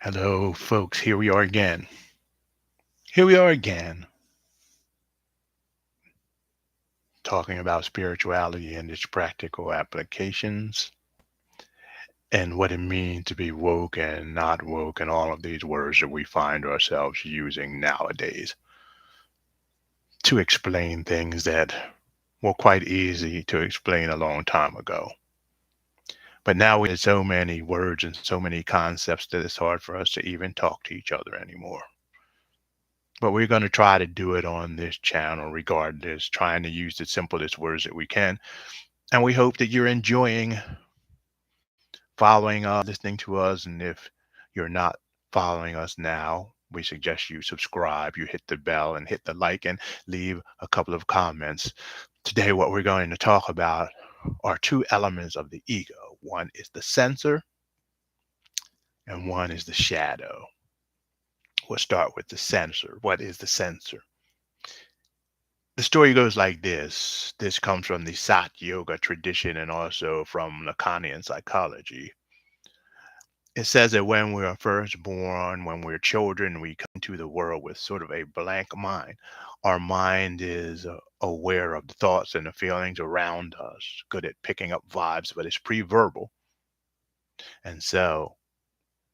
Hello, folks. Here we are again. Here we are again, talking about spirituality and its practical applications and what it means to be woke and not woke, and all of these words that we find ourselves using nowadays to explain things that were quite easy to explain a long time ago. But now we have so many words and so many concepts that it's hard for us to even talk to each other anymore. But we're going to try to do it on this channel regardless, trying to use the simplest words that we can. And we hope that you're enjoying following us, listening to us. And if you're not following us now, we suggest you subscribe, you hit the bell and hit the like and leave a couple of comments. Today, what we're going to talk about are two elements of the ego. One is the censor and one is the shadow. We'll start with the censor. What is the censor? The story goes like this. This comes from the Sat Yoga tradition and also from Lacanian psychology. It says that when we are first born, when we're children, we come to the world with sort of a blank mind. Our mind is aware of the thoughts and the feelings around us, good at picking up vibes, but it's pre-verbal. And so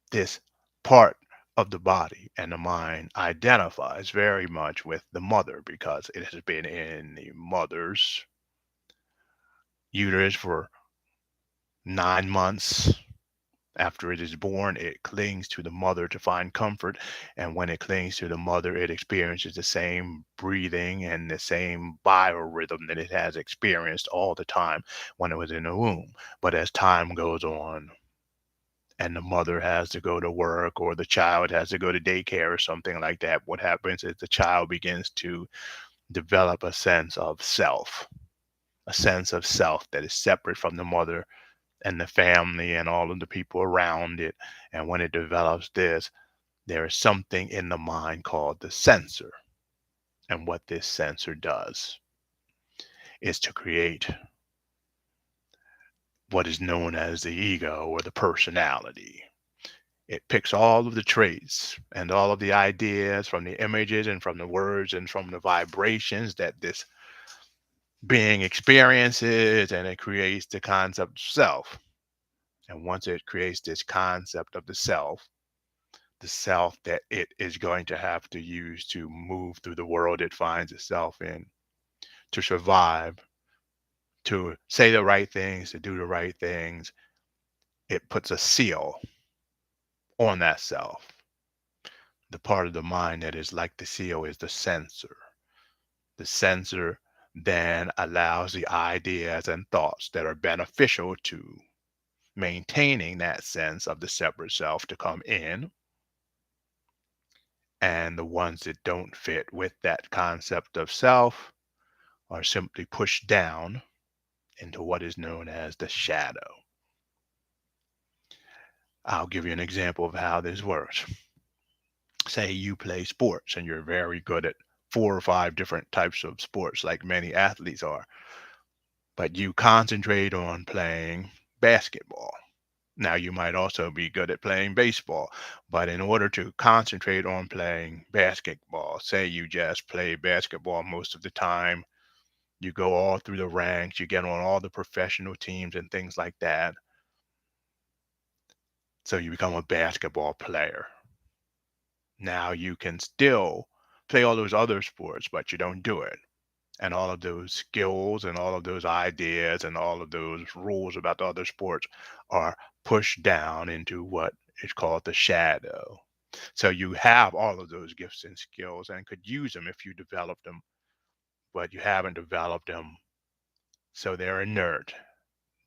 this part of the body and the mind identifies very much with the mother because it has been in the mother's uterus for 9 months. After it is born, it clings to the mother to find comfort. And when it clings to the mother, it experiences the same breathing and the same biorhythm that it has experienced all the time when it was in the womb. But as time goes on, and the mother has to go to work or the child has to go to daycare or something like that, what happens is the child begins to develop a sense of self that is separate from the mother and the family and all of the people around it. And when it develops this, there is something in the mind called the censor. And what this censor does is to create what is known as the ego or the personality. It picks all of the traits and all of the ideas from the images and from the words and from the vibrations that this being experiences, and it creates the concept of self. And once it creates this concept of the self that it is going to have to use to move through the world it finds itself in, to survive, to say the right things, to do the right things, it puts a seal on that self. The part of the mind that is like the seal is the censor. The censor then allows the ideas and thoughts that are beneficial to maintaining that sense of the separate self to come in, and the ones that don't fit with that concept of self are simply pushed down into what is known as the shadow. I'll give you an example of how this works. Say you play sports and you're very good at 4 or 5 different types of sports, like many athletes are, but you concentrate on playing basketball. Now, you might also be good at playing baseball, but in order to concentrate on playing basketball, say you just play basketball most of the time, you go all through the ranks, you get on all the professional teams and things like that. So you become a basketball player. Now you can still play all those other sports, but you don't do it. And all of those skills and all of those ideas and all of those rules about the other sports are pushed down into what is called the shadow. So you have all of those gifts and skills and could use them if you developed them, but you haven't developed them. So they're inert.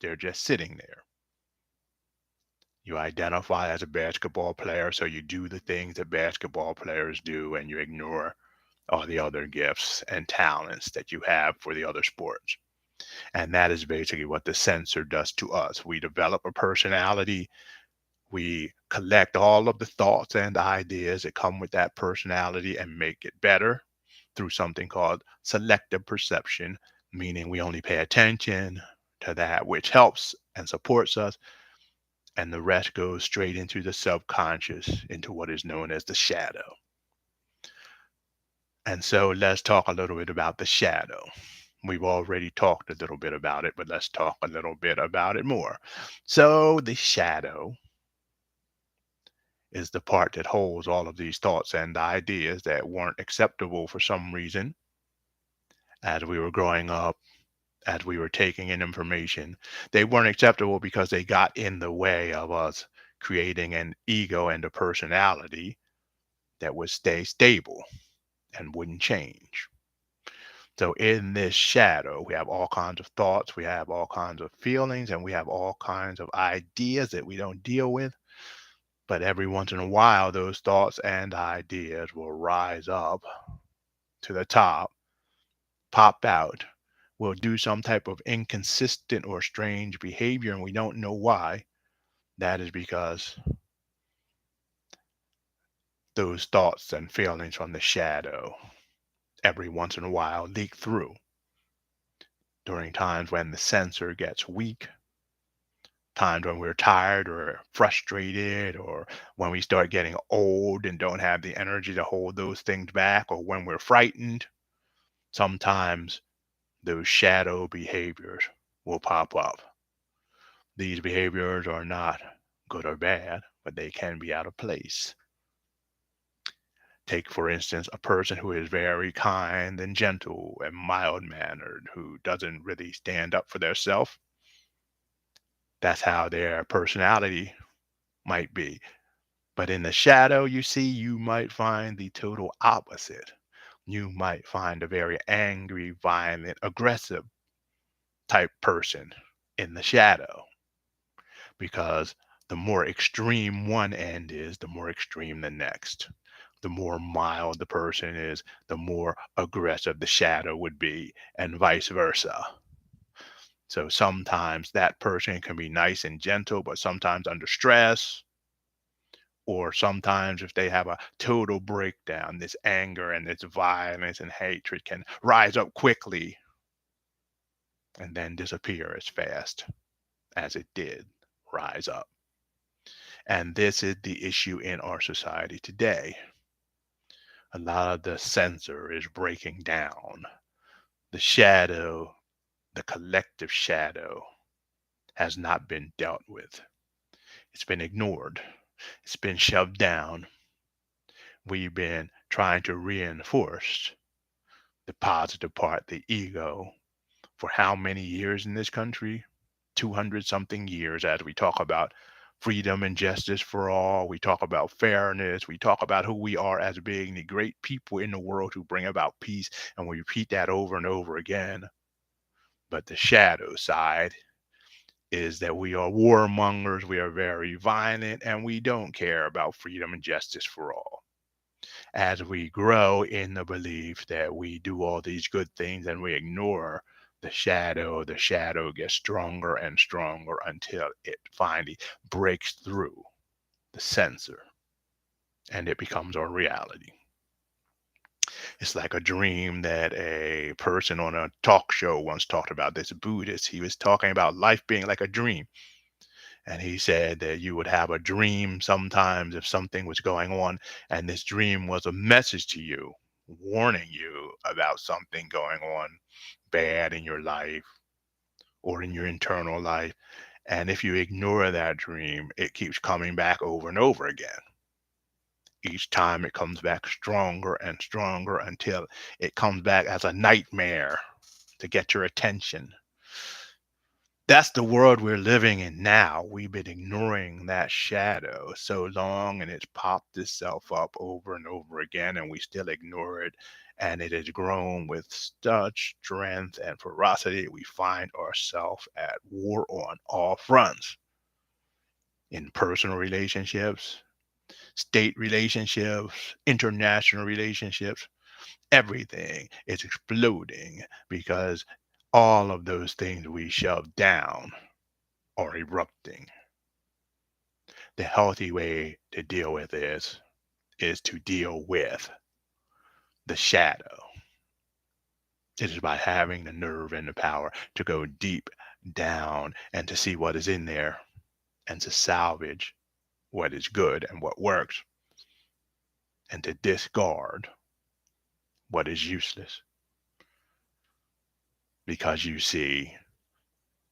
They're just sitting there. You identify as a basketball player, so you do the things that basketball players do, and you ignore all the other gifts and talents that you have for the other sports. And that is basically what the censor does to us. We develop a personality, we collect all of the thoughts and ideas that come with that personality and make it better through something called selective perception, meaning we only pay attention to that which helps and supports us, and the rest goes straight into the subconscious, into what is known as the shadow. And so let's talk a little bit about the shadow. We've already talked a little bit about it, but let's talk a little bit about it more. So, the shadow is the part that holds all of these thoughts and ideas that weren't acceptable for some reason as we were growing up, as we were taking in information. They weren't acceptable because they got in the way of us creating an ego and a personality that would stay stable and wouldn't change. So in this shadow, we have all kinds of thoughts, we have all kinds of feelings, and we have all kinds of ideas that we don't deal with. But every once in a while, those thoughts and ideas will rise up to the top, pop out, will do some type of inconsistent or strange behavior, and we don't know why. That is because those thoughts and feelings from the shadow every once in a while leak through during times when the sensor gets weak, times when we're tired or frustrated, or when we start getting old and don't have the energy to hold those things back, or when we're frightened. Sometimes those shadow behaviors will pop up. These behaviors are not good or bad, but they can be out of place. Take, for instance, a person who is very kind and gentle and mild mannered, who doesn't really stand up for themselves. That's how their personality might be. But in the shadow, you see, you might find the total opposite. You might find a very angry, violent, aggressive type person in the shadow, because the more extreme one end is, the more extreme the next. The more mild the person is, the more aggressive the shadow would be, and vice versa. So sometimes that person can be nice and gentle, but sometimes under stress, or sometimes if they have a total breakdown, this anger and this violence and hatred can rise up quickly and then disappear as fast as it did rise up. And this is the issue in our society today. A lot of the censor is breaking down. The shadow, the collective shadow, has not been dealt with. It's been ignored. It's been shoved down. We've been trying to reinforce the positive part, the ego, for how many years in this country? 200 something years, as we talk about freedom and justice for all. We talk about fairness. We talk about who we are as being the great people in the world who bring about peace. And we repeat that over and over again. But the shadow side is that we are warmongers, we are very violent, and we don't care about freedom and justice for all. As we grow in the belief that we do all these good things and we ignore the shadow gets stronger and stronger until it finally breaks through the censor and it becomes our reality. It's like a dream that a person on a talk show once talked about. This Buddhist, he was talking about life being like a dream. And he said that you would have a dream sometimes if something was going on, and this dream was a message to you, warning you about something going on bad in your life or in your internal life. And if you ignore that dream, it keeps coming back over and over again. Each time it comes back stronger and stronger until it comes back as a nightmare to get your attention. That's the world we're living in now. We've been ignoring that shadow so long, and it's popped itself up over and over again, and we still ignore it. And it has grown with such strength and ferocity. We find ourselves at war on all fronts, in personal relationships, state relationships, international relationships. Everything is exploding because all of those things we shove down are erupting. The healthy way to deal with this is to deal with the shadow. It is by having the nerve and the power to go deep down and to see what is in there. and to salvage what is good and what works, and to discard what is useless. Because you see,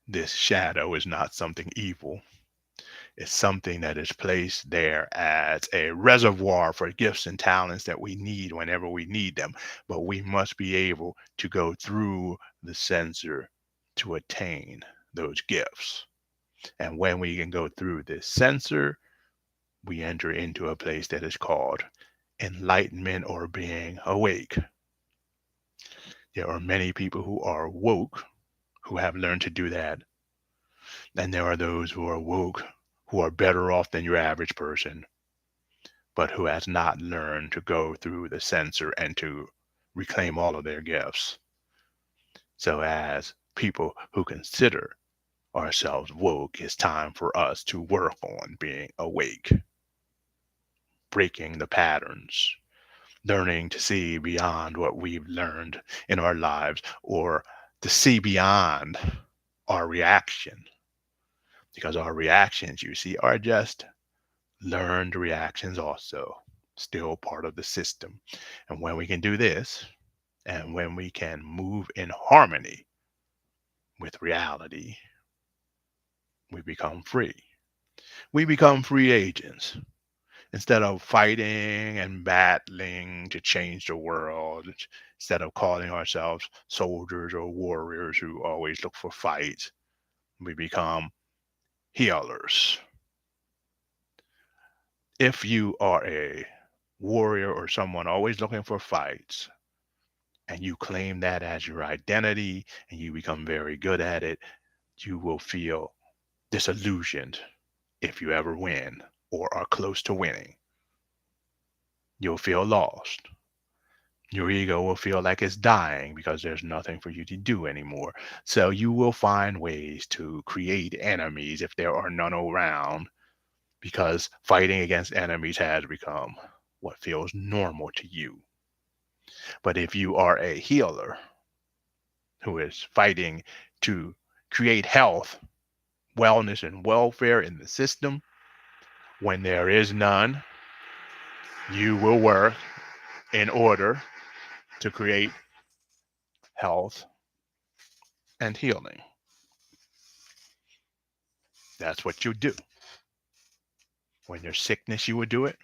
this shadow is not something evil. It's something that is placed there as a reservoir for gifts and talents that we need whenever we need them. But we must be able to go through the censor to attain those gifts. And when we can go through this censor, we enter into a place that is called enlightenment or being awake. There are many people who are woke who have learned to do that. And there are those who are woke who are better off than your average person, but who has not learned to go through the censor and to reclaim all of their gifts. So, as people who consider ourselves woke, it's time for us to work on being awake, breaking the patterns, learning to see beyond what we've learned in our lives, or to see beyond our reaction. Because our reactions, you see, are just learned reactions, also still part of the system. And when we can do this, and when we can move in harmony with reality, we become free. We become free agents. Instead of fighting and battling to change the world, instead of calling ourselves soldiers or warriors who always look for fights, we become healers. If you are a warrior or someone always looking for fights, and you claim that as your identity and you become very good at it, you will feel disillusioned if you ever win or are close to winning. You'll feel lost. Your ego will feel like it's dying because there's nothing for you to do anymore. So you will find ways to create enemies if there are none around, because fighting against enemies has become what feels normal to you. But if you are a healer who is fighting to create health, wellness, and welfare in the system, when there is none, you will work in order to create health and healing. That's what you do. When there's sickness, you will do it.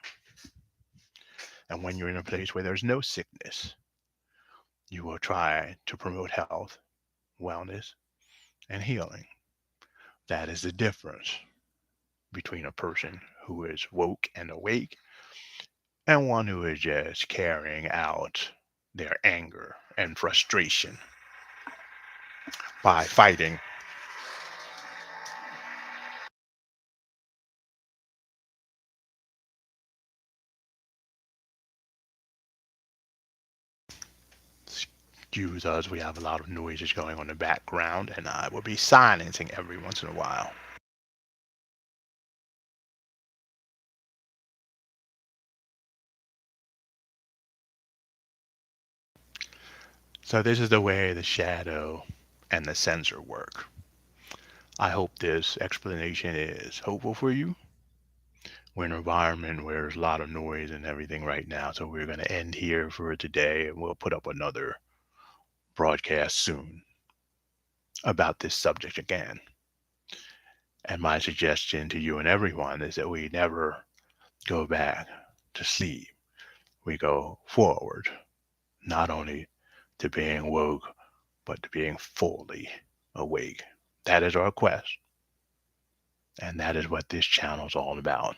And when you're in a place where there's no sickness, you will try to promote health, wellness, and healing. That is the difference between a person who is woke and awake and one who is just carrying out their anger and frustration by fighting. Excuse us, we have a lot of noises going on in the background, and I will be silencing every once in a while. So this is the way the shadow and the censor work. I hope this explanation is hopeful for you. We're in an environment where there's a lot of noise and everything right now, so we're going to end here for today, and we'll put up another broadcast soon about this subject again. And my suggestion to you and everyone is that we never go back to sleep. We go forward, not only to being woke, but to being fully awake. That is our quest. And that is what this channel is all about.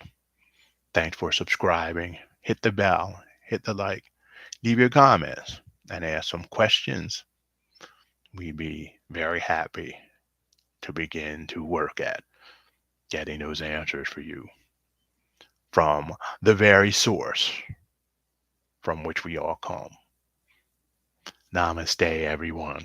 Thanks for subscribing. Hit the bell, hit the like, leave your comments, and ask some questions. We'd be very happy to begin to work at getting those answers for you from the very source from which we all come. Namaste, everyone.